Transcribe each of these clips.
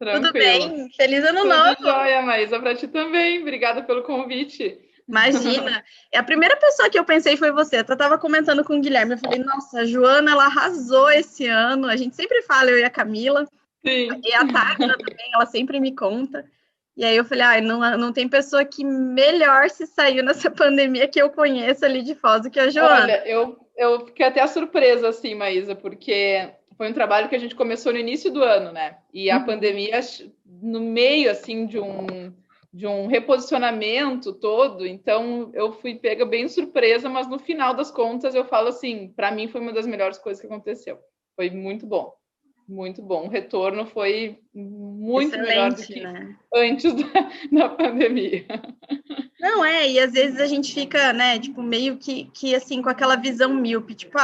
Tudo Tranquilo. bem? Feliz ano Tudo novo! jóia, Maísa, para ti também. Obrigada pelo convite. Imagina, é a primeira pessoa que eu pensei foi você. Eu estava comentando com o Guilherme, eu falei, nossa, a Joana, ela arrasou esse ano. A gente sempre fala, eu e a Camila, Sim, e a Tárina também, ela sempre me conta. E aí eu falei, não tem pessoa que melhor se saiu nessa pandemia que eu conheço ali de Foz do que a Joana. olha, eu fiquei até surpresa, assim, Maísa, porque foi um trabalho que a gente começou no início do ano, né? E a Uhum. pandemia, no meio, assim, de um reposicionamento todo, então eu fui pega bem surpresa, mas no final das contas eu falo assim, para mim foi uma das melhores coisas que aconteceu. Foi muito bom, muito bom. O retorno foi muito melhor do Excelente, que né? antes da pandemia. Não é, e às vezes a gente fica, né, tipo, meio que assim, com aquela visão míope, tipo,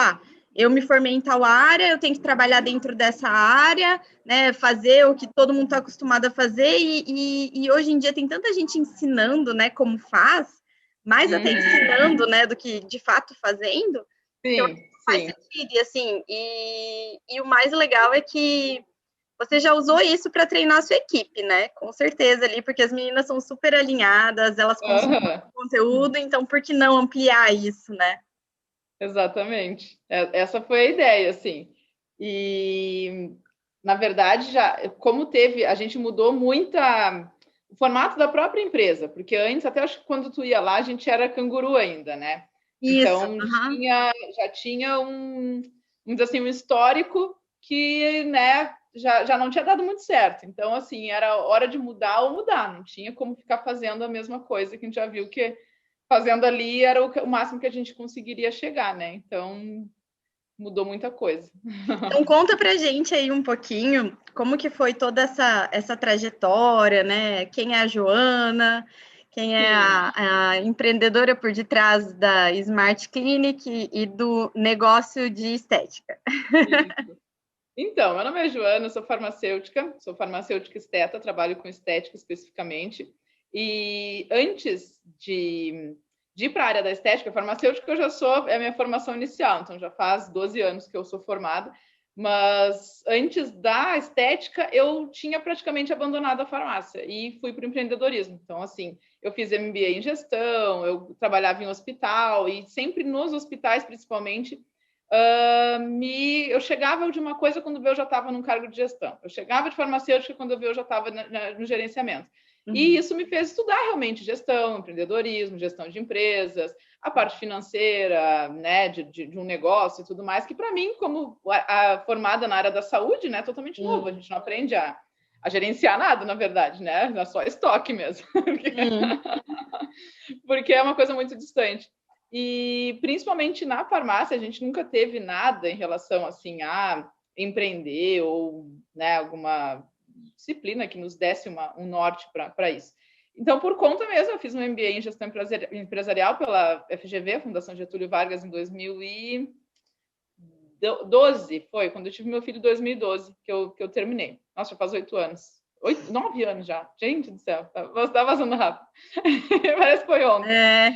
eu me formei em tal área, eu tenho que trabalhar dentro dessa área, né, fazer o que todo mundo está acostumado a fazer, e hoje em dia tem tanta gente ensinando, né, como faz, mais até Uhum. ensinando, né, do que de fato fazendo, que eu acho Sim, que faz sim. sentido, e assim, e o mais legal é que você já usou isso para treinar a sua equipe, né? Com certeza ali, porque as meninas são super alinhadas, elas consomem Aham. conteúdo, então por que não ampliar isso, né? Exatamente. Essa foi a ideia, assim. E, na verdade, já como teve, a gente mudou muita o formato da própria empresa, porque antes, até acho que quando tu ia lá, a gente era canguru ainda, né? Isso. Então, Uhum. já tinha vamos dizer assim, um histórico que, né, já não tinha dado muito certo. Então, assim, era hora de mudar ou mudar, não tinha como ficar fazendo a mesma coisa que a gente já viu que fazendo ali era o máximo que a gente conseguiria chegar, né? Então mudou muita coisa. Então conta pra gente aí um pouquinho como que foi toda essa trajetória, né? Quem é a Joana, quem é Sim, a empreendedora por detrás da Smart Clinic e do negócio de estética. isso. Então, meu nome é Joana, sou farmacêutica esteta, trabalho com estética especificamente. E antes de ir para a área da estética farmacêutica, eu já sou, é a minha formação inicial, então já faz 12 anos que eu sou formada. Mas antes da estética, eu tinha praticamente abandonado a farmácia e fui para o empreendedorismo. Então, assim, eu fiz MBA em gestão, eu trabalhava em hospital e sempre nos hospitais, principalmente, eu chegava de uma coisa quando eu já estava num cargo de gestão. Eu chegava de farmacêutica quando eu já estava no gerenciamento. E Uhum. isso me fez estudar realmente gestão, empreendedorismo, gestão de empresas, a parte financeira, né, de um negócio e tudo mais, que para mim, como formada na área da saúde, né, é totalmente novo. A Sim. gente não aprende a gerenciar nada, na verdade, né? É só estoque mesmo. Sim. Porque é uma coisa muito distante. E principalmente na farmácia, a gente nunca teve nada em relação assim a empreender ou, né, alguma disciplina que nos desse um norte para isso. Então, por conta mesmo, eu fiz um MBA em gestão empresarial pela FGV, Fundação Getúlio Vargas, em 2012, foi quando eu tive meu filho em 2012 que eu terminei. Nossa, já faz 8 anos. 9 anos já. Gente do céu, tá vazando rápido. Parece que foi ontem. É.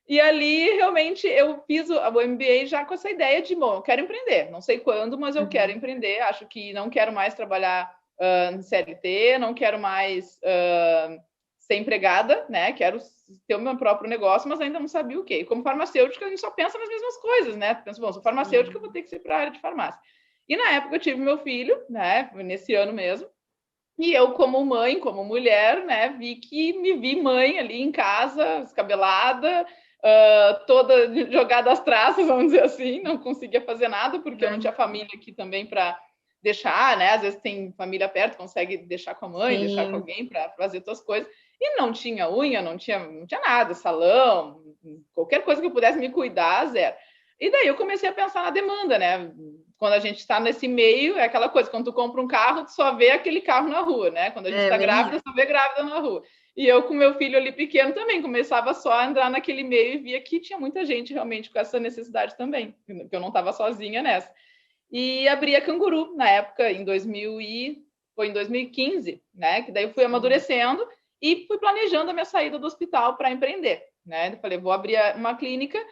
E ali, realmente, eu fiz o MBA já com essa ideia de, bom, eu quero empreender. Não sei quando, mas eu quero Uhum. empreender. Acho que não quero mais trabalhar no CLT, não quero mais ser empregada, né? Quero ter o meu próprio negócio, mas ainda não sabia o quê. E como farmacêutica, a gente só pensa nas mesmas coisas, né? Penso, bom, sou farmacêutica, eu vou ter que ser para a área de farmácia. E na época eu tive meu filho, né? Nesse ano mesmo. E eu, como mãe, como mulher, né, me vi mãe ali em casa, descabelada, toda jogada às traças, vamos dizer assim, não conseguia fazer nada, porque eu não tinha família aqui também para deixar, né? Às vezes tem família perto, consegue deixar com a mãe, deixar com Sim. alguém para fazer suas coisas. E não tinha unha, não tinha nada, salão, qualquer coisa que eu pudesse me cuidar, zero. E daí eu comecei a pensar na demanda, né? Quando a gente está nesse meio, é aquela coisa, quando tu compra um carro, tu só vê aquele carro na rua, né? Quando a gente É está bem grávida, isso. só vê grávida na rua. E eu, com meu filho ali pequeno, também começava só a entrar naquele meio e via que tinha muita gente realmente com essa necessidade também, que eu não estava sozinha nessa. E abri a Canguru, na época, foi em 2015, né? Que daí eu fui Sim. amadurecendo e fui planejando a minha saída do hospital para empreender, né? Eu falei, vou abrir uma clínica,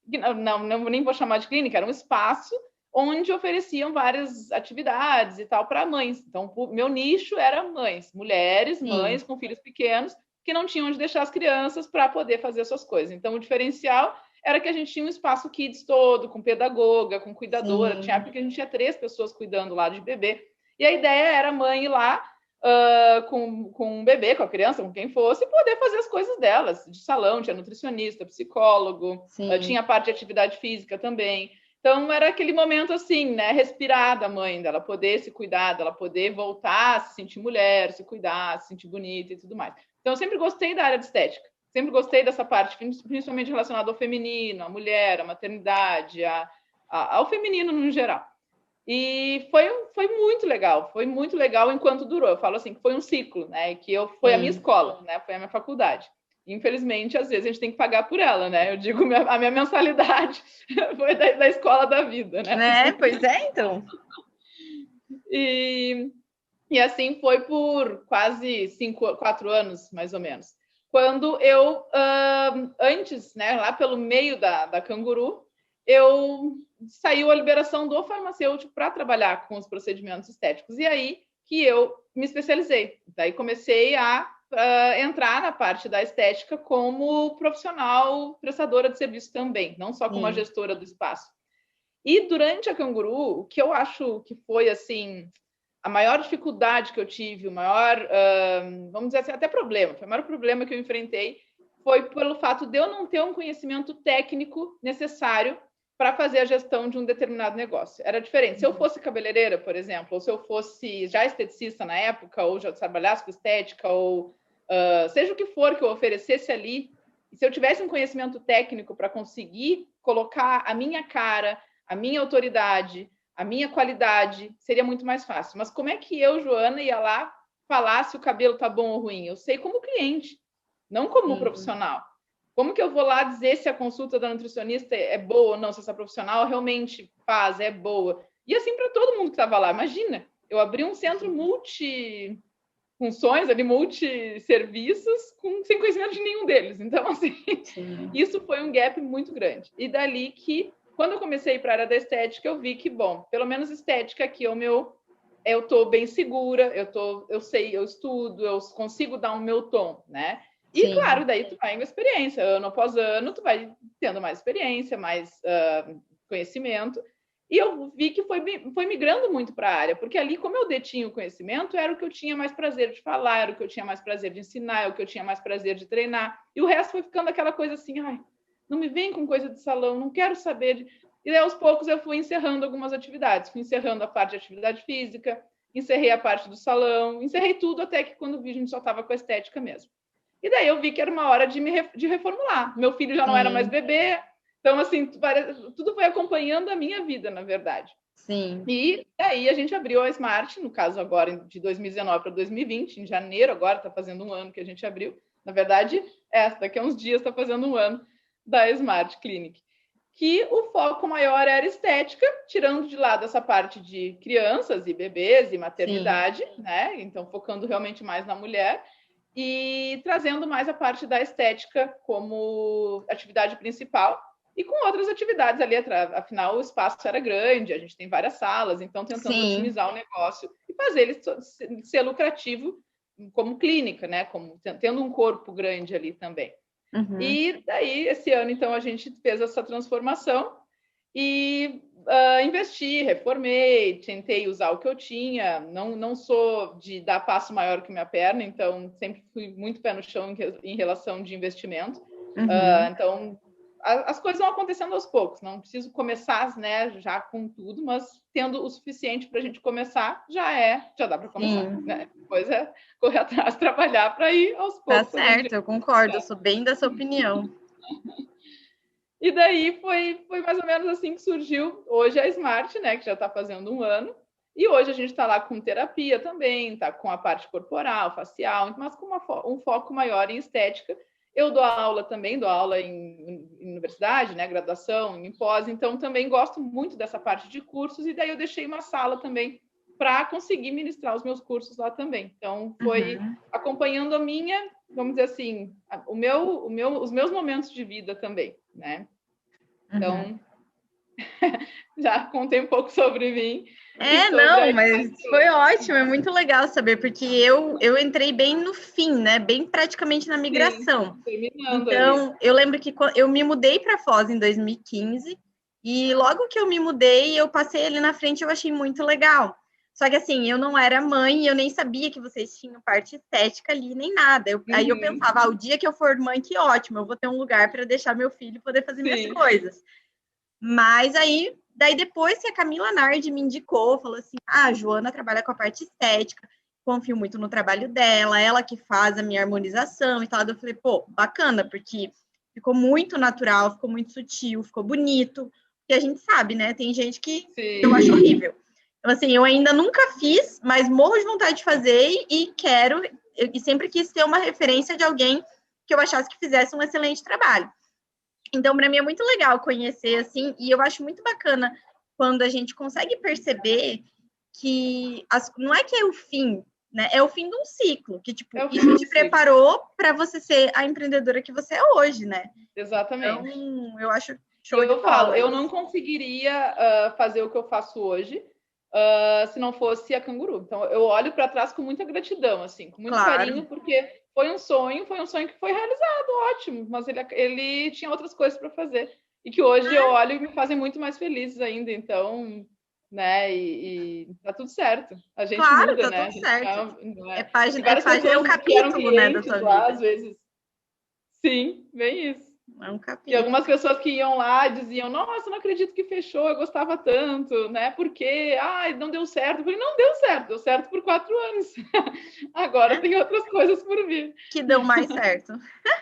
nem vou chamar de clínica, era um espaço onde ofereciam várias atividades e tal para mães. Então, o meu nicho era mães, mulheres, mães com filhos pequenos, que não tinham onde deixar as crianças para poder fazer suas coisas. Então, o diferencial era que a gente tinha um espaço kids todo, com pedagoga, com cuidadora. Tinha época que a gente tinha 3 pessoas cuidando lá de bebê. E a ideia era a mãe ir lá com um bebê, com a criança, com quem fosse, e poder fazer as coisas delas. De salão, tinha nutricionista, psicólogo, tinha parte de atividade física também. Então, era aquele momento assim, né? Respirar da mãe, dela poder se cuidar, dela poder voltar a se sentir mulher, se cuidar, se sentir bonita e tudo mais. Então, eu sempre gostei da área de estética. Sempre gostei dessa parte, principalmente relacionada ao feminino, à mulher, à maternidade, ao feminino no geral. E foi muito legal enquanto durou. Eu falo assim, que foi um ciclo, né? Que foi a minha escola, né? Foi a minha faculdade. Infelizmente, às vezes a gente tem que pagar por ela, né? Eu digo, a minha mensalidade foi da escola da vida, né? Pois é, então. E assim foi por quase 4 anos, mais ou menos. Quando eu, antes, né, lá pelo meio da Canguru, saiu a liberação do farmacêutico para trabalhar com os procedimentos estéticos. E aí que eu me especializei. Daí comecei a entrar na parte da estética como profissional prestadora de serviço também, não só como a gestora do espaço. E durante a Canguru, o que eu acho que foi, assim, a maior dificuldade que eu tive, o maior, vamos dizer assim, até problema, foi o maior problema que eu enfrentei, foi pelo fato de eu não ter um conhecimento técnico necessário para fazer a gestão de um determinado negócio. Era diferente. Se eu fosse cabeleireira, por exemplo, ou se eu fosse já esteticista na época, ou já trabalhasse com estética, ou seja o que for que eu oferecesse ali, se eu tivesse um conhecimento técnico para conseguir colocar a minha cara, a minha autoridade, a minha qualidade, seria muito mais fácil. Mas como é que eu, Joana, ia lá falar se o cabelo tá bom ou ruim? Eu sei como cliente, não como profissional. Como que eu vou lá dizer se a consulta da nutricionista é boa ou não, se essa profissional realmente faz, é boa? E assim para todo mundo que estava lá. Imagina, eu abri um centro multi-funções, multi-serviços, sem conhecimento de nenhum deles. Então, assim, isso foi um gap muito grande. E dali que, quando eu comecei para a área da estética, eu vi que, bom, pelo menos estética aqui é o meu... Eu estou bem segura, eu sei, eu estudo, eu consigo dar o meu tom, né? E, claro, daí tu vai em experiência. Ano após ano, tu vai tendo mais experiência, mais conhecimento. E eu vi que foi migrando muito para a área, porque ali, como eu detinha o conhecimento, era o que eu tinha mais prazer de falar, era o que eu tinha mais prazer de ensinar, era o que eu tinha mais prazer de treinar. E o resto foi ficando aquela coisa assim, ai, não me vem com coisa de salão, não quero saber. E daí, aos poucos, eu fui encerrando algumas atividades. Fui encerrando a parte de atividade física, encerrei a parte do salão, encerrei tudo, até que quando vi, a gente só estava com a estética mesmo. E daí eu vi que era uma hora de reformular. Meu filho já não era mais bebê. Então, assim, tudo foi acompanhando a minha vida, na verdade. E daí a gente abriu a Smart, no caso agora de 2019 para 2020, em janeiro agora, está fazendo um ano que a gente abriu. Na verdade, daqui a uns dias está fazendo um ano da Smart Clinic. Que o foco maior era estética, tirando de lado essa parte de crianças e bebês e maternidade, né? Então, focando realmente mais na mulher. E trazendo mais a parte da estética como atividade principal e com outras atividades ali atrás. Afinal, o espaço era grande, a gente tem várias salas, então tentando otimizar o negócio e fazer ele ser lucrativo como clínica, né? Como tendo um corpo grande ali também. E daí, esse ano, então, a gente fez essa transformação e investi, reformei, tentei usar o que eu tinha. Não sou de dar passo maior que minha perna, então sempre fui muito pé no chão em relação de investimento. Então, as coisas vão acontecendo aos poucos. Não preciso começar, né, já com tudo, mas tendo o suficiente para a gente começar, já dá para começar. Né? Depois é correr atrás, trabalhar para ir aos poucos. Tá certo, eu concordo, eu sou bem dessa opinião. E daí foi mais ou menos assim que surgiu hoje a Smart, né, que já está fazendo um ano. E hoje a gente está lá com terapia também, está com a parte corporal, facial, mas com um foco maior em estética. Eu dou aula também, dou aula em universidade, né, graduação, em pós, então também gosto muito dessa parte de cursos, e daí eu deixei uma sala também para conseguir ministrar os meus cursos lá também. Então, foi acompanhando a minha, vamos dizer assim, os meus momentos de vida também, né? Então, Já contei um pouco sobre mim. Não, mas foi ótimo, é muito legal saber, porque eu entrei bem no fim, né? Bem praticamente na migração. Sim, terminando então, ali. Eu lembro que eu me mudei para Foz em 2015, e logo que eu me mudei, eu passei ali na frente, eu achei muito legal. Só que assim, eu não era mãe, eu nem sabia que vocês tinham parte estética ali, nem nada. Aí eu pensava, o dia que eu for mãe, que ótimo, eu vou ter um lugar para deixar meu filho poder fazer minhas coisas. Mas aí, daí depois que a Camila Nardi me indicou, falou assim, a Joana trabalha com a parte estética, confio muito no trabalho dela, ela que faz a minha harmonização e tal. Eu falei, pô, bacana, porque ficou muito natural, ficou muito sutil, ficou bonito, porque a gente sabe, né? Tem gente que eu acho horrível. Então, assim, eu ainda nunca fiz, mas morro de vontade de fazer e quero, e sempre quis ter uma referência de alguém que eu achasse que fizesse um excelente trabalho. Então, para mim é muito legal conhecer, assim, e eu acho muito bacana quando a gente consegue perceber que não é que é o fim, né? É o fim de um ciclo, que, tipo, isso te preparou para você ser a empreendedora que você é hoje, né? Exatamente. Então, eu acho show de bola. Eu falo, eu não conseguiria fazer o que eu faço hoje se não fosse a Canguru. Então, eu olho para trás com muita gratidão, assim, com muito carinho, porque foi um sonho que foi realizado, ótimo, mas ele tinha outras coisas para fazer e que hoje eu olho e me fazem muito mais felizes ainda. Então, né, e tá tudo certo. A gente muda, tá né? Tudo certo. Né? É página, é um capítulo, né, da sua vida. Às vezes. Sim, bem isso. É um capítulo. E algumas pessoas que iam lá diziam, nossa, não acredito que fechou, eu gostava tanto, né? Por quê? Não deu certo. Eu falei, não deu certo por 4 anos. Agora tem outras coisas por vir. Que dão mais certo.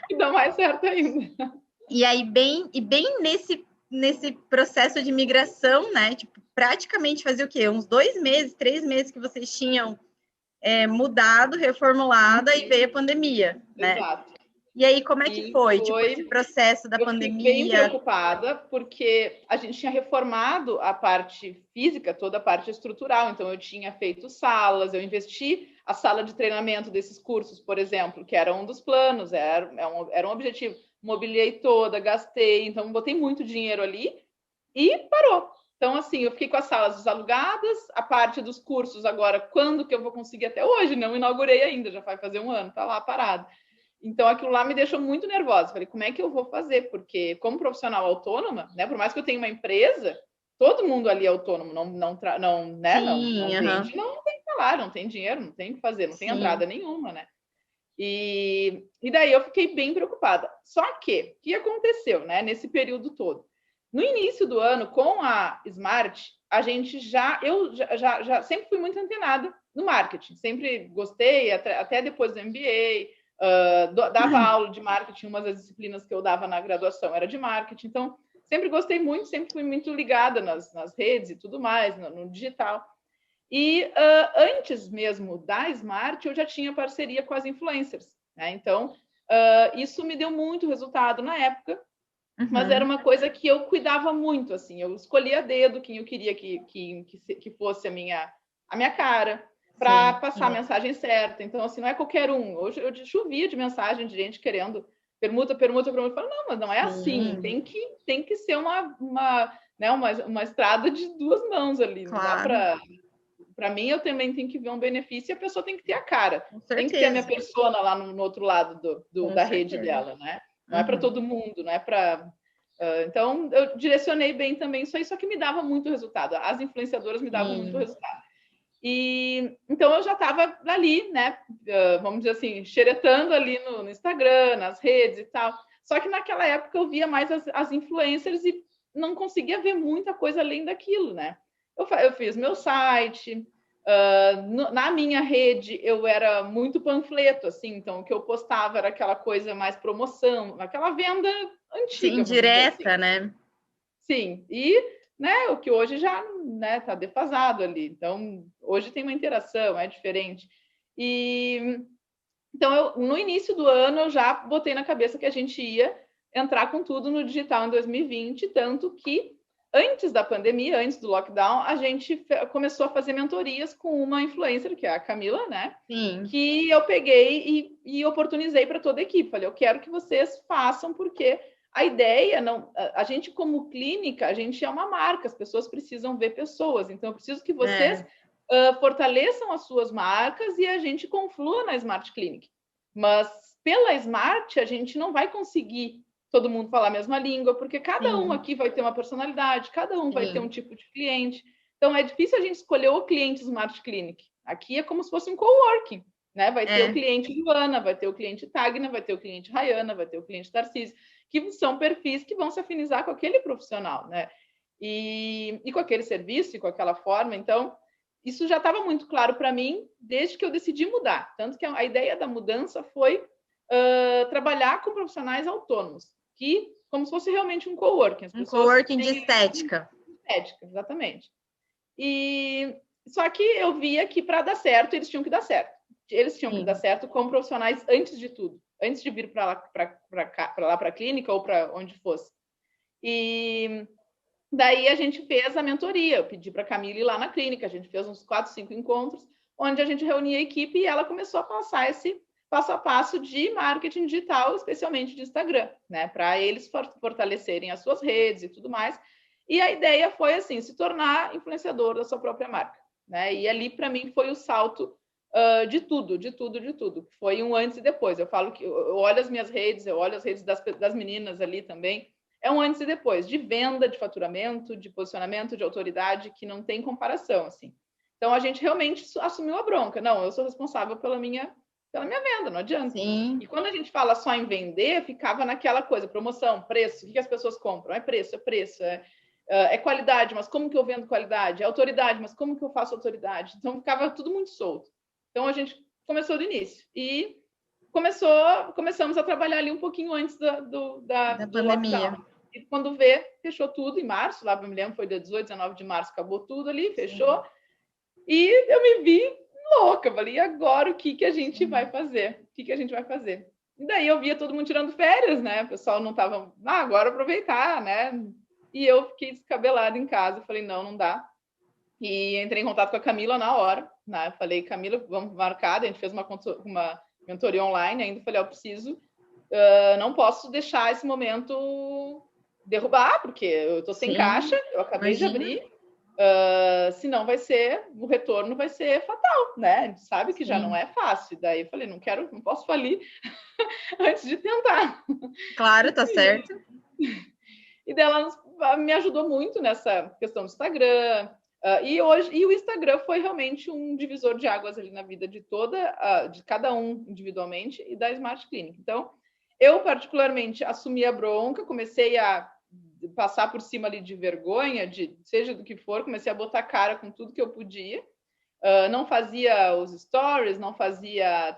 Que dão mais certo ainda. E aí, bem nesse processo de migração, né? Tipo, praticamente fazia o quê? Uns 2 meses, 3 meses que vocês tinham mudado, reformulada e veio a pandemia, né? Exato. E aí, como é que foi? Tipo, esse processo da pandemia? Eu fiquei bem preocupada, porque a gente tinha reformado a parte física, toda a parte estrutural. Então, eu tinha feito salas, eu investi a sala de treinamento desses cursos, por exemplo, que era um dos planos, era um objetivo. Mobiliei toda, gastei, então botei muito dinheiro ali e parou. Então, assim, eu fiquei com as salas desalugadas, a parte dos cursos agora, quando que eu vou conseguir? Até hoje, não inaugurei ainda, já vai fazer 1 ano, tá lá parado. Então, aquilo lá me deixou muito nervosa. Falei, como é que eu vou fazer? Porque, como profissional autônoma, né, por mais que eu tenha uma empresa, todo mundo ali é autônomo, não vende, não tem salário, não tem dinheiro, não tem o que fazer, não tem entrada nenhuma, né? E daí eu fiquei bem preocupada. Só que, o que aconteceu, né, nesse período todo? No início do ano, com a Smart, a gente eu já sempre fui muito antenada no marketing, sempre gostei, até depois do MBA, dava aula de marketing, uma das disciplinas que eu dava na graduação era de marketing, então sempre gostei muito, sempre fui muito ligada nas redes e tudo mais, no digital. E antes mesmo da Smart, eu já tinha parceria com as influencers, né? Então, isso me deu muito resultado na época, mas era uma coisa que eu cuidava muito, assim, eu escolhia a dedo quem eu queria que fosse a minha cara, para passar a mensagem certa. Então, assim, não é qualquer um. Hoje eu chovia de mensagem de gente querendo permuta. Eu falo, não, mas não é assim. Tem que ser uma estrada de 2 mãos ali. Claro. Não dá para mim, eu também tenho que ver um benefício e a pessoa tem que ter a cara. Tem que ter a minha persona lá no outro lado da rede dela, né? Não é para todo mundo, não é para... então, eu direcionei bem também isso aí, só que me dava muito resultado. As influenciadoras me davam muito resultado. E então eu já estava ali, né? Vamos dizer assim, xeretando ali no Instagram, nas redes e tal. Só que naquela época eu via mais as influencers e não conseguia ver muita coisa além daquilo, né? Eu fiz meu site, na minha rede eu era muito panfleto, assim, então o que eu postava era aquela coisa mais promoção, aquela venda antiga. Sim, direta, assim, né? Sim, e né, o que hoje já está defasado ali. Então, hoje tem uma interação, é diferente. Então, no início do ano, eu já botei na cabeça que a gente ia entrar com tudo no digital em 2020, tanto que antes da pandemia, antes do lockdown, a gente começou a fazer mentorias com uma influencer, que é a Camila, né? Sim. Que eu peguei e oportunizei para toda a equipe. Falei, eu quero que vocês façam, porque A ideia, não, a gente como clínica, a gente é uma marca, as pessoas precisam ver pessoas, então eu preciso que vocês fortaleçam as suas marcas e a gente conflua na Smart Clinic. Mas pela Smart, a gente não vai conseguir todo mundo falar a mesma língua, porque cada um aqui vai ter uma personalidade, cada um vai ter um tipo de cliente. Então, é difícil a gente escolher o cliente Smart Clinic. Aqui é como se fosse um coworking, né? Vai ter o cliente Luana, vai ter o cliente Tagna, vai ter o cliente Rayana, vai ter o cliente Tarcísio, que são perfis que vão se afinizar com aquele profissional, né? E com aquele serviço e com aquela forma. Então, isso já estava muito claro para mim desde que eu decidi mudar. Tanto que a ideia da mudança foi trabalhar com profissionais autônomos, que como se fosse realmente um coworking. Um coworking de estética. Estética, exatamente. E só que eu via que para dar certo, eles tinham que dar certo. Eles tinham que dar certo como profissionais antes de tudo, antes de vir para lá para a clínica ou para onde fosse. E daí a gente fez a mentoria. Eu pedi para a Camila ir lá na clínica, a gente fez uns 4, 5 encontros, onde a gente reunia a equipe e ela começou a passar esse passo a passo de marketing digital, especialmente de Instagram, né? Para eles fortalecerem as suas redes e tudo mais. E a ideia foi, assim, se tornar influenciador da sua própria marca, né? E ali, para mim, foi o salto de tudo. Foi um antes e depois. Eu falo que eu olho as minhas redes, eu olho as redes das meninas ali também. É um antes e depois, de venda, de faturamento, de posicionamento, de autoridade, que não tem comparação, assim. Então, a gente realmente assumiu a bronca. Não, eu sou responsável pela minha venda, não adianta. Sim. E quando a gente fala só em vender, ficava naquela coisa, promoção, preço, o que as pessoas compram? É preço, é qualidade, mas como que eu vendo qualidade? É autoridade, mas como que eu faço autoridade? Então, ficava tudo muito solto. Então, a gente começou do início. E começamos a trabalhar ali um pouquinho antes do pandemia. lockdown. E quando fechou tudo em março, lá, eu me lembro, foi dia 18, 19 de março, acabou tudo ali, fechou. E eu me vi louca, falei, e agora o que a gente vai fazer? O que a gente vai fazer? E daí eu via todo mundo tirando férias, né? O pessoal não estava, agora aproveitar, né? E eu fiquei descabelada em casa, falei, não dá. E entrei em contato com a Camila na hora, né? Falei, Camila, vamos marcar, a gente fez uma mentoria online ainda, falei, eu preciso, não posso deixar esse momento derrubar, porque eu estou sem caixa, eu acabei de abrir, senão o retorno vai ser fatal, né? A gente sabe que já não é fácil. Daí eu falei, não posso falir antes de tentar. Claro, tá certo. E dela me ajudou muito nessa questão do Instagram. E o Instagram foi realmente um divisor de águas ali na vida de cada um individualmente e da Smart Clinic. Então, eu particularmente assumi a bronca, comecei a passar por cima ali de vergonha, seja do que for, comecei a botar cara com tudo que eu podia. Não fazia os stories,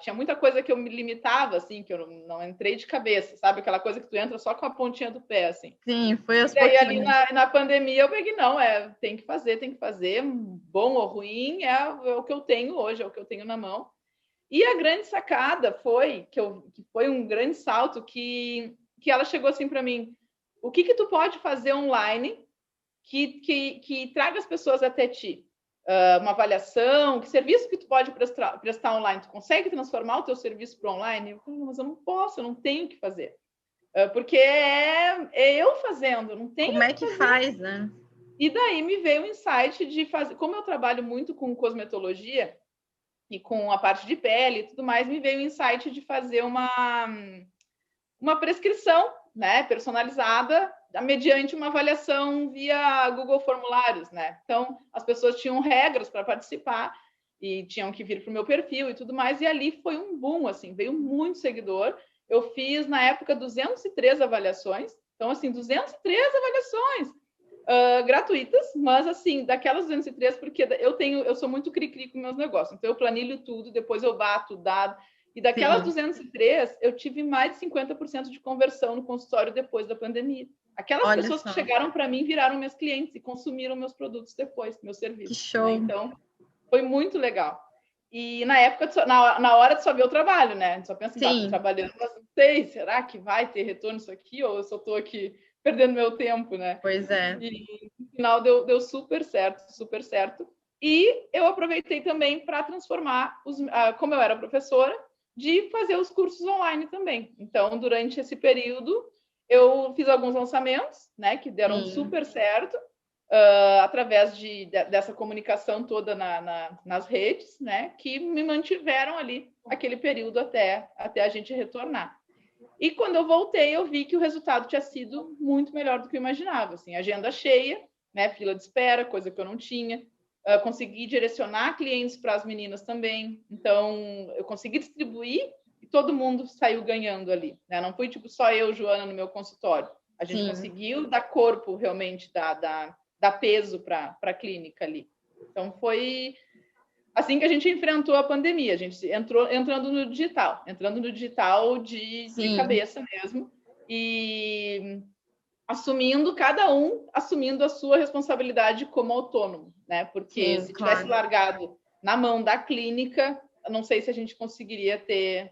tinha muita coisa que eu me limitava, assim, que eu não entrei de cabeça, sabe? Aquela coisa que tu entra só com a pontinha do pé, assim. Sim, foi aos pouquinhos. E pouquinhos. ali na pandemia eu peguei, tem que fazer, bom ou ruim, é o que eu tenho hoje, é o que eu tenho na mão. E a grande sacada foi, que foi um grande salto, que ela chegou assim para mim, o que tu pode fazer online que traga as pessoas até ti? Uma avaliação, que serviço que tu pode prestar online? Tu consegue transformar o teu serviço para online? Eu falei, mas eu não posso, eu não tenho o que fazer. Porque é eu fazendo, não tenho. Como é que faz, né? E daí me veio o insight de fazer, como eu trabalho muito com cosmetologia e com a parte de pele e tudo mais, me veio o insight de fazer uma prescrição, né, personalizada, mediante uma avaliação via Google Formulários, né? Então, as pessoas tinham regras para participar e tinham que vir para o meu perfil e tudo mais, e ali foi um boom, assim, veio muito seguidor. Eu fiz, na época, 203 avaliações. Então, assim, 203 avaliações gratuitas, mas, assim, daquelas 203, porque eu sou muito cri-cri com meus negócios. Então, eu planilho tudo, depois eu bato o dado. E daquelas 203, eu tive mais de 50% de conversão no consultório depois da pandemia. Aquelas pessoas que chegaram para mim viraram meus clientes e consumiram meus produtos depois, meus serviços. Que show! Né? Então, foi muito legal. E na época, na hora de só ver o trabalho, né? A gente só pensa, tô trabalhando, mas não sei, será que vai ter retorno isso aqui? Ou eu só estou aqui perdendo meu tempo, né? Pois é. E no final deu super certo, super certo. E eu aproveitei também para transformar, como eu era professora, de fazer os cursos online também. Então, durante esse período, eu fiz alguns lançamentos, né, que deram super certo, através dessa comunicação toda nas redes, né, que me mantiveram ali aquele período até a gente retornar. E quando eu voltei, eu vi que o resultado tinha sido muito melhor do que eu imaginava. Assim, agenda cheia, né, fila de espera, coisa que eu não tinha. Consegui direcionar clientes para as meninas também. Então, eu consegui distribuir e todo mundo saiu ganhando ali. Né? Não foi tipo só eu, Joana, no meu consultório. A gente conseguiu dar corpo, realmente, dar peso para a clínica ali. Então, foi assim que a gente enfrentou a pandemia. A gente entrando no digital de cabeça mesmo. E cada um assumindo a sua responsabilidade como autônomo, né? Porque se tivesse largado na mão da clínica, não sei se a gente conseguiria ter...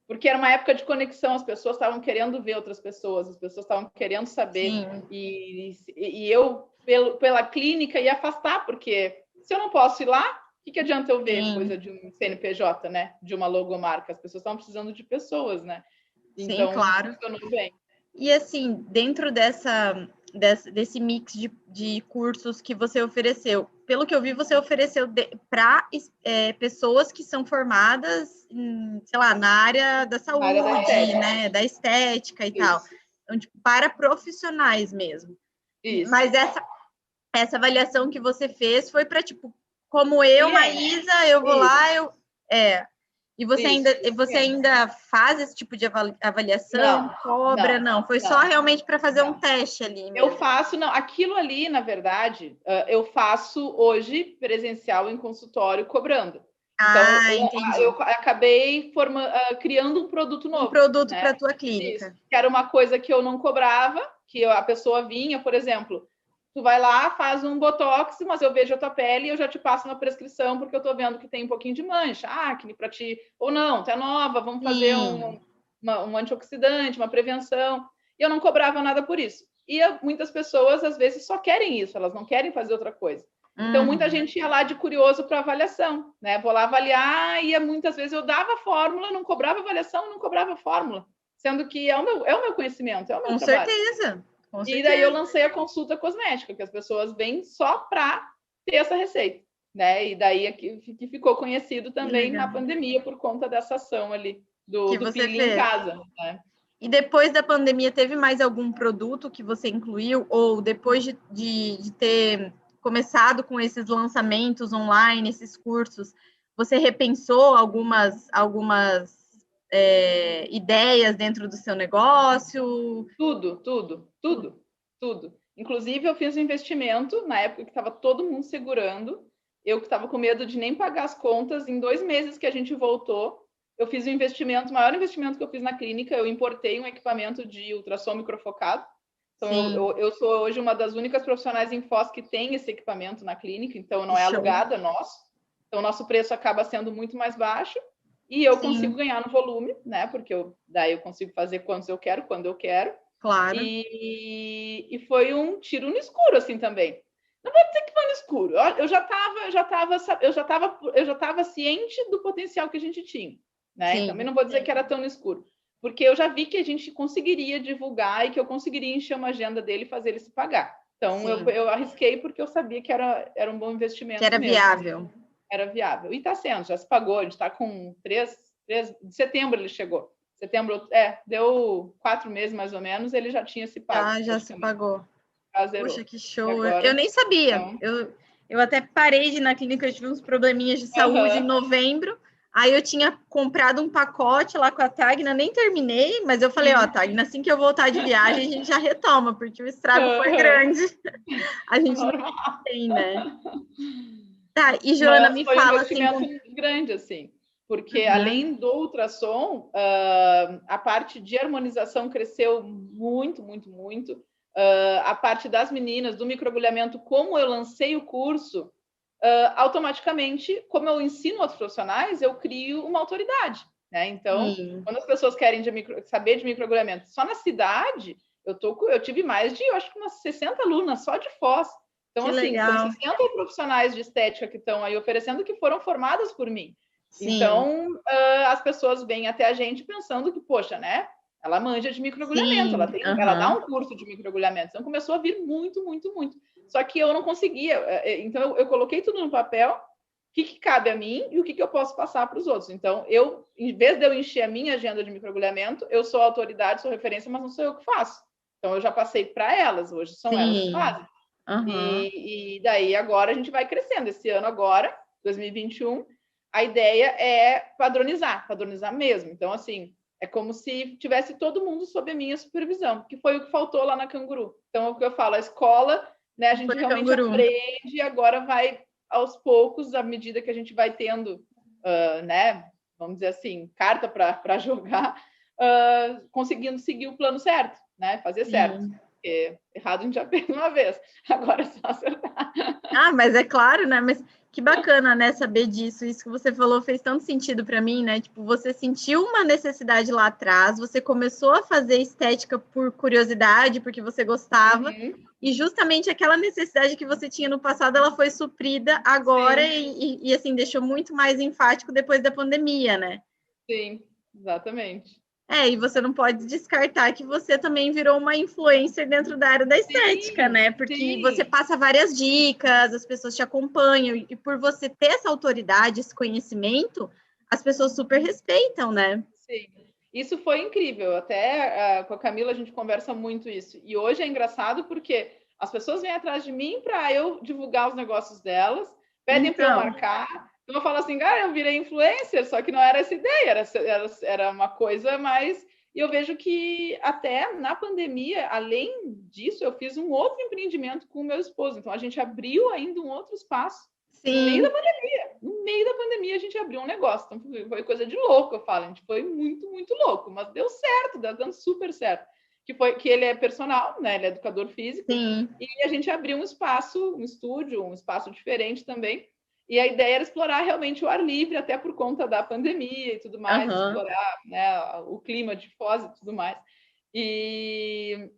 Porque era uma época de conexão, as pessoas estavam querendo ver outras pessoas, as pessoas estavam querendo saber. E eu, pela clínica, ia afastar, porque se eu não posso ir lá, o que adianta eu ver coisa de um CNPJ, né? De uma logomarca? As pessoas estavam precisando de pessoas, né? Então, funcionou bem. E assim, dentro desse mix de cursos que você ofereceu, pelo que eu vi, você ofereceu para pessoas que são formadas, sei lá, na área da saúde, né, da estética e tal. Então, tipo, para profissionais mesmo. Isso. Mas essa avaliação que você fez foi para, tipo, como eu, Maísa, eu vou lá, E você ainda faz esse tipo de avaliação? Não, cobra? Não, foi só realmente para fazer um teste ali mesmo. Eu faço, não, aquilo ali, na verdade, eu faço hoje presencial em consultório cobrando. Então, eu acabei criando um produto novo. Um produto para a tua clínica. Isso, que era uma coisa que eu não cobrava, que a pessoa vinha, por exemplo, tu vai lá, faz um botox, mas eu vejo a tua pele e eu já te passo uma prescrição, porque eu tô vendo que tem um pouquinho de mancha, acne para ti, ou não, tá nova, vamos fazer um antioxidante, uma prevenção. E eu não cobrava nada por isso. E muitas pessoas, às vezes, só querem isso, elas não querem fazer outra coisa. Então, muita gente ia lá de curioso para avaliação, né? Vou lá avaliar e muitas vezes eu dava fórmula, não cobrava avaliação, não cobrava fórmula. Sendo que é o meu conhecimento, é o meu trabalho. Com certeza. E daí eu lancei a consulta cosmética, que as pessoas vêm só para ter essa receita, né? E daí que ficou conhecido também na pandemia por conta dessa ação ali do peeling em casa, né? E depois da pandemia, teve mais algum produto que você incluiu? Ou depois de ter começado com esses lançamentos online, esses cursos, você repensou algumas ideias dentro do seu negócio? Tudo. Inclusive, eu fiz um investimento na época que estava todo mundo segurando. Eu que estava com medo de nem pagar as contas. Em 2 meses que a gente voltou, eu fiz um investimento, o maior investimento que eu fiz na clínica. Eu importei um equipamento de ultrassom microfocado. Então, eu sou hoje uma das únicas profissionais em Foz que tem esse equipamento na clínica. Então, não é alugado, é nosso. Então, o nosso preço acaba sendo muito mais baixo. E eu consigo ganhar no volume, né? Porque daí eu consigo fazer quantos eu quero, quando eu quero. Claro. E foi um tiro no escuro, assim, também. Não vou dizer que foi no escuro. Eu já estava ciente do potencial que a gente tinha, né? Também não vou dizer que era tão no escuro. Porque eu já vi que a gente conseguiria divulgar e que eu conseguiria encher uma agenda dele e fazer ele se pagar. Então, eu arrisquei porque eu sabia que era um bom investimento. Que era viável. Era viável. E está sendo, já se pagou. A gente está com 3 de setembro ele chegou. Setembro, deu 4 meses mais ou menos, ele já tinha se pago. Já se pagou. Poxa, que show. Agora, eu nem sabia. Então... Eu até parei de ir na clínica, eu tive uns probleminhas de saúde em novembro. Aí eu tinha comprado um pacote lá com a Tagna, nem terminei, mas eu falei, Tagna, assim que eu voltar de viagem, a gente já retoma, porque o estrago foi grande. A gente não tem, né? Tá, e Joana, me fala assim... Foi um investimento grande, assim, porque além do ultrassom, a parte de harmonização cresceu muito, muito, muito. A parte das meninas, do microagulhamento, como eu lancei o curso, automaticamente, como eu ensino outros profissionais, eu crio uma autoridade, né? Então, quando as pessoas querem saber de microagulhamento, só na cidade, eu tive mais de, eu acho que umas 60 alunas só de Foz. Então, que assim, legal. são 60 profissionais de estética que estão aí oferecendo, que foram formadas por mim. Sim. Então, as pessoas vêm até a gente pensando que, poxa, né? Ela manja de microagulhamento, ela dá um curso de microagulhamento. Então, começou a vir muito, muito, muito. Só que eu não conseguia. Então, eu coloquei tudo no papel, o que cabe a mim e o que eu posso passar para os outros. Então, em vez de eu encher a minha agenda de microagulhamento, eu sou autoridade, sou referência, mas não sou eu que faço. Então, eu já passei para elas, hoje são elas que fazem. E daí, agora, a gente vai crescendo. Esse ano agora, 2021, a ideia é padronizar mesmo. Então, assim, é como se tivesse todo mundo sob a minha supervisão, que foi o que faltou lá na Canguru. Então, é o que eu falo, a escola, né, a gente realmente aprende e agora vai, aos poucos, à medida que a gente vai tendo, né, vamos dizer assim, carta para jogar, conseguindo seguir o plano certo, né, fazer certo. Porque errado a gente já fez uma vez, agora é só acertar. Mas é claro, né? Mas que bacana, né, saber disso. Isso que você falou fez tanto sentido para mim, né? Tipo, você sentiu uma necessidade lá atrás, você começou a fazer estética por curiosidade, porque você gostava, e justamente aquela necessidade que você tinha no passado, ela foi suprida agora e assim, deixou muito mais enfático depois da pandemia, né? Sim, exatamente. E você não pode descartar que você também virou uma influencer dentro da área da estética, né? Porque você passa várias dicas, as pessoas te acompanham, e por você ter essa autoridade, esse conhecimento, as pessoas super respeitam, né? Sim, isso foi incrível. Até com a Camila a gente conversa muito isso. E hoje é engraçado porque as pessoas vêm atrás de mim para eu divulgar os negócios delas, pedem para eu marcar. Então, eu falo assim, cara, eu virei influencer, só que não era essa ideia, era uma coisa mais... E eu vejo que até na pandemia, além disso, eu fiz um outro empreendimento com o meu esposo. Então, a gente abriu ainda um outro espaço. Sim. No meio da pandemia. No meio da pandemia, a gente abriu um negócio. Então, foi coisa de louco, eu falo. A gente foi muito, muito louco. Mas deu certo, dando super certo. Que ele é personal, né? Ele é educador físico. Sim. E a gente abriu um espaço, um estúdio, um espaço diferente também. E a ideia era explorar realmente o ar livre, até por conta da pandemia e tudo mais, explorar, né, o clima de Foz e tudo mais. E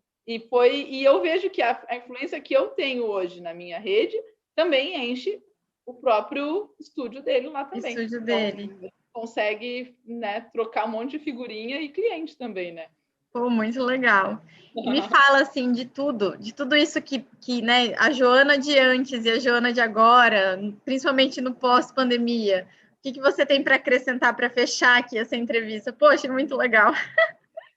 eu vejo que a influência que eu tenho hoje na minha rede também enche o próprio estúdio dele lá também. Estúdio dele. Então, consegue, né, trocar um monte de figurinha e cliente também, né? Pô, muito legal. E me fala, assim, de tudo isso que né, a Joana de antes e a Joana de agora, principalmente no pós-pandemia, o que você tem para acrescentar para fechar aqui essa entrevista? Poxa, muito legal.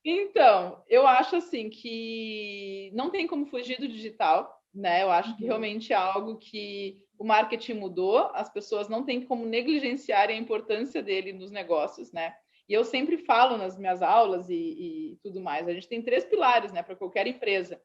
Então, eu acho, assim, que não tem como fugir do digital, né? Eu acho que realmente é algo que o marketing mudou, as pessoas não têm como negligenciar a importância dele nos negócios, né? E eu sempre falo nas minhas aulas e tudo mais, a gente tem 3 pilares, né, para qualquer empresa,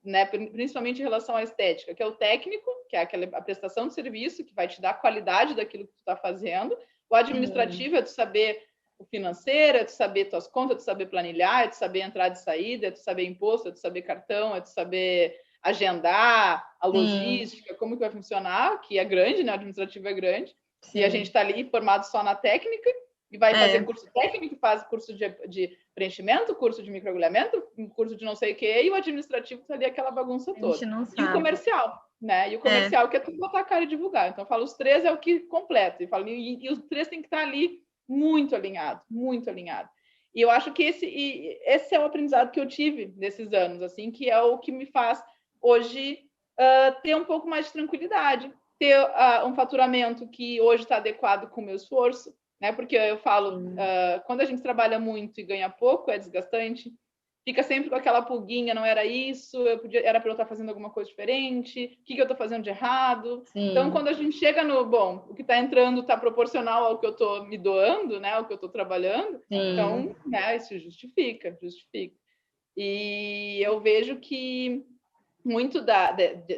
né, principalmente em relação à estética, que é o técnico, que é a prestação de serviço, que vai te dar a qualidade daquilo que tu está fazendo, o administrativo é tu saber o financeiro, é tu saber tuas contas, é tu saber planilhar, é tu saber entrada e saída, é tu saber imposto, é tu saber cartão, é tu saber agendar a logística, como que vai funcionar, que é grande, né, o administrativo é grande, e a gente está ali formado só na técnica, e vai fazer curso técnico, faz curso de preenchimento, curso de microagulhamento, curso de não sei o quê, e o administrativo está ali aquela bagunça toda. E o comercial, né? E o comercial que é tudo botar a cara e divulgar. Então, eu falo, os 3 é o que completa. E os 3 tem que estar ali muito alinhado, muito alinhado. E eu acho que esse é o aprendizado que eu tive nesses anos, assim, que é o que me faz hoje ter um pouco mais de tranquilidade, ter um faturamento que hoje está adequado com o meu esforço, né? Porque eu falo, quando a gente trabalha muito e ganha pouco, é desgastante, fica sempre com aquela pulguinha, não era isso, era para eu estar fazendo alguma coisa diferente, o que eu estou fazendo de errado? Sim. Então, quando a gente chega o que está entrando está proporcional ao que eu estou me doando, né? Ao que eu estou trabalhando, então, né, isso justifica. E eu vejo que muito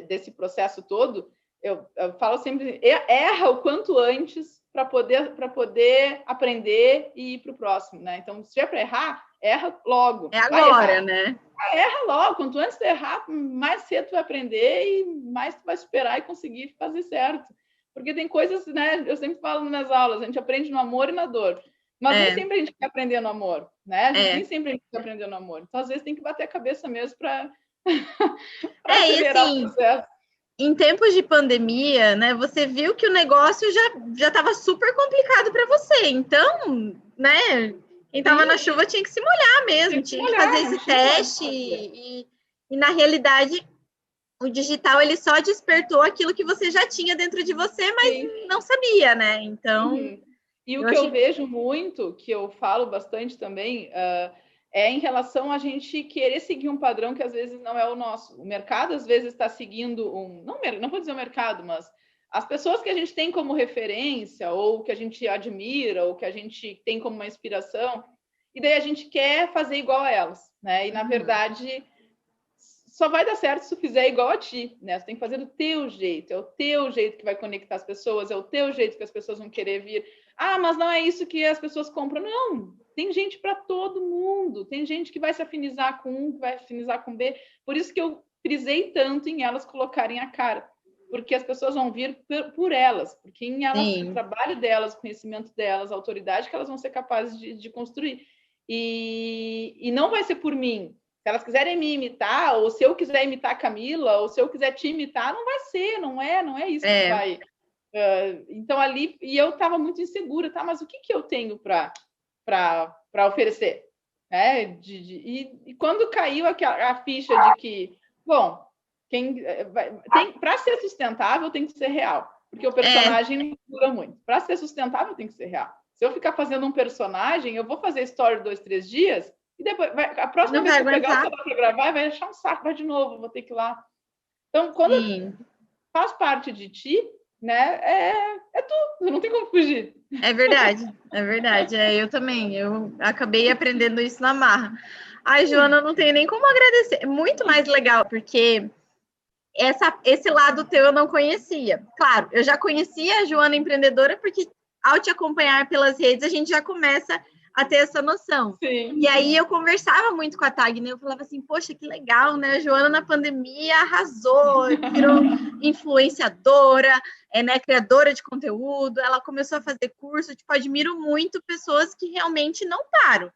desse processo todo, eu falo sempre, erra o quanto antes para poder aprender e ir para o próximo, né? Então, se é para errar, erra logo. É agora, né? Erra logo. Quanto antes tu errar, mais cedo tu vai aprender e mais tu vai superar e conseguir fazer certo. Porque tem coisas, né? Eu sempre falo nas minhas aulas, a gente aprende no amor e na dor. Mas nem sempre a gente quer aprender no amor, né? Nem sempre a gente quer aprender no amor. Então, às vezes, tem que bater a cabeça mesmo para acelerar o processo. Em tempos de pandemia, né, você viu que o negócio já estava super complicado para você. Então, né, Quem estava na chuva tinha que se molhar mesmo, tinha que fazer esse teste e na realidade o digital ele só despertou aquilo que você já tinha dentro de você, mas não sabia, né? Então. E o que eu vejo muito, que eu falo bastante também, é em relação a gente querer seguir um padrão que às vezes não é o nosso. O mercado às vezes está seguindo não vou dizer o mercado, mas as pessoas que a gente tem como referência, ou que a gente admira, ou que a gente tem como uma inspiração, e daí a gente quer fazer igual a elas, né? E na verdade só vai dar certo se tu fizer igual a ti, né? Tu tem que fazer do teu jeito, é o teu jeito que vai conectar as pessoas, é o teu jeito que as pessoas vão querer vir. Ah, mas não é isso que as pessoas compram. Não, tem gente para todo mundo, tem gente que vai se afinizar com um, que vai se afinizar com B. Por isso que eu frisei tanto em elas colocarem a cara, porque as pessoas vão vir por elas, porque em elas, o trabalho delas, o conhecimento delas, a autoridade que elas vão ser capazes de construir. E não vai ser por mim. Se elas quiserem me imitar, ou se eu quiser imitar a Camila, ou se eu quiser te imitar, não vai ser, não é isso que vai. Então ali, e eu estava muito insegura, tá? Mas o que eu tenho para oferecer? E quando caiu a ficha de que, bom, para ser sustentável tem que ser real, porque o personagem não dura muito. Para ser sustentável tem que ser real. Se eu ficar fazendo um personagem, eu vou fazer story 2, 3 dias, e depois, a próxima vez que eu pegar o celular para gravar, vai achar um saco, vai de novo, vou ter que ir lá. Então, quando faz parte de ti, né, é tu, não tem como fugir. É verdade. Eu também, eu acabei aprendendo isso na marra. Ai, Joana, não tenho nem como agradecer. Muito mais legal, porque esse lado teu eu não conhecia. Claro, eu já conhecia a Joana empreendedora, porque ao te acompanhar pelas redes, a gente já começa a ter essa noção. Sim. E aí eu conversava muito com a Tag, né? Eu falava assim, poxa, que legal, né? A Joana na pandemia arrasou, virou influenciadora, né? Criadora de conteúdo, ela começou a fazer curso, tipo, admiro muito pessoas que realmente não param,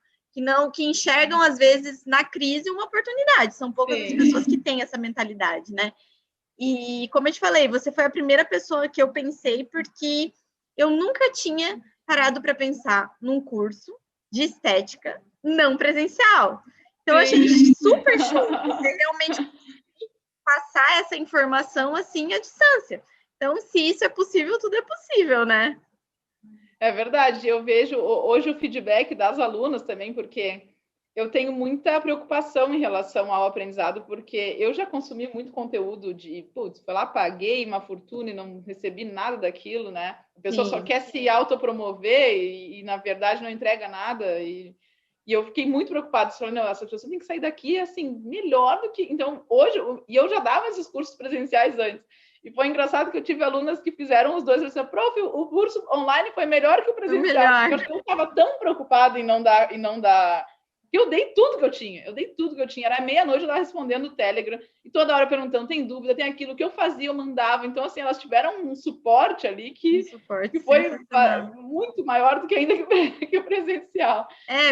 que enxergam, às vezes, na crise uma oportunidade. São poucas as pessoas que têm essa mentalidade, né? E, como eu te falei, você foi a primeira pessoa que eu pensei, porque eu nunca tinha parado para pensar num curso de estética não presencial. Então, eu achei super show você realmente passar essa informação assim à distância. Então, se isso é possível, tudo é possível, né? É verdade. Eu vejo hoje o feedback das alunas também, porque eu tenho muita preocupação em relação ao aprendizado, porque eu já consumi muito conteúdo foi lá, paguei uma fortuna e não recebi nada daquilo, né? A pessoa só quer se autopromover e, na verdade, não entrega nada. E eu fiquei muito preocupada, falando, não, essa pessoa tem que sair daqui, assim, melhor do que... Então, hoje... E eu já dava esses cursos presenciais antes. E foi engraçado que eu tive alunas que fizeram os dois. Eu disse, prof, o curso online foi melhor que o presencial. Porque eu estava tão preocupada em não dar... Eu dei tudo que eu tinha. Era meia-noite, eu estava respondendo o Telegram e toda hora perguntando, tem dúvida, tem aquilo que eu fazia, eu mandava. Então, assim, elas tiveram um suporte ali que foi muito maior do que ainda que o presencial.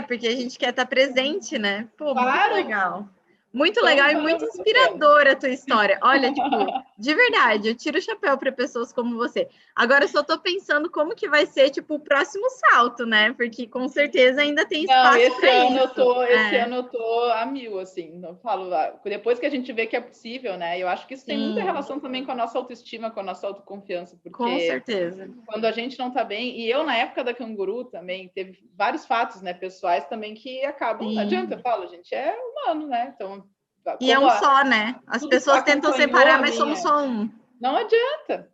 Porque a gente quer estar presente, né? Pô, claro. Muito legal. Muito legal e muito inspiradora a tua história. Olha, tipo, de verdade, eu tiro o chapéu para pessoas como você. Agora eu só tô pensando como que vai ser, tipo, o próximo salto, né? Porque com certeza ainda tem espaço para isso. Esse ano eu tô a mil, assim. Eu falo, depois que a gente vê que é possível, né? Eu acho que isso tem muita relação também com a nossa autoestima, com a nossa autoconfiança. Porque com certeza. Quando a gente não tá bem... E eu, na época da Canguru, também, teve vários fatos, né, pessoais também que acabam... Não adianta, eu falo, a gente é humano, né? Então... E é um só, né? As pessoas tentam separar, mas somos só um. Não adianta.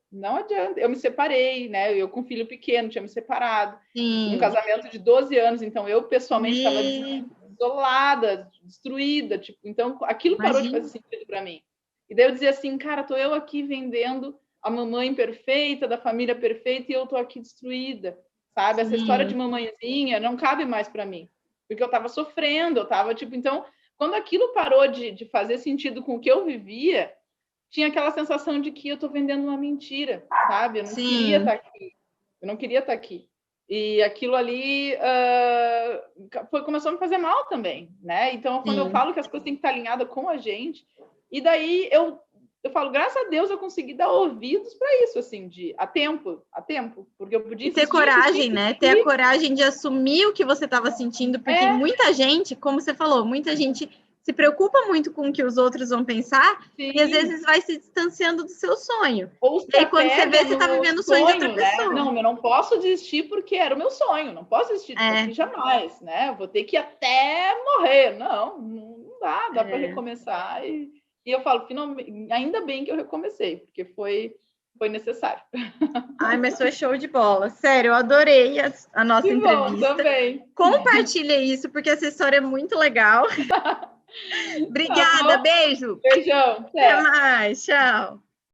Eu me separei, né? Eu com filho pequeno, tinha me separado. Um casamento de 12 anos, então eu pessoalmente estava isolada, destruída, tipo, então aquilo parou de fazer sentido para mim. E daí eu dizia assim, cara, tô eu aqui vendendo a mamãe perfeita, da família perfeita, e eu tô aqui destruída, sabe? Essa história de mamãezinha não cabe mais para mim, porque eu estava sofrendo, eu estava tipo, então... Quando aquilo parou de fazer sentido com o que eu vivia, tinha aquela sensação de que eu estou vendendo uma mentira, sabe? Eu não queria estar aqui. Eu não queria estar aqui. E aquilo ali começou a me fazer mal também, né? Então, quando eu falo que as coisas têm que estar alinhadas com a gente, e daí eu eu falo, graças a Deus eu consegui dar ouvidos para isso, assim, a tempo, porque eu podia ter coragem, né? Ter a coragem de assumir o que você estava sentindo, porque muita gente, como você falou, muita gente se preocupa muito com o que os outros vão pensar. Sim. E às vezes vai se distanciando do seu sonho. Ou e aí quando você vê, você está vivendo o sonho de outra pessoa. Não, eu não posso desistir porque era o meu sonho, não posso desistir daqui jamais, né? Vou ter que ir até morrer. Não dá para recomeçar. E eu falo, finalmente, ainda bem que eu recomecei, porque foi necessário. Ai, mas foi show de bola. Sério, eu adorei a nossa entrevista. Bom, também. Compartilha isso, porque essa história é muito legal. Obrigada, beijo. Beijão. Até mais, tchau.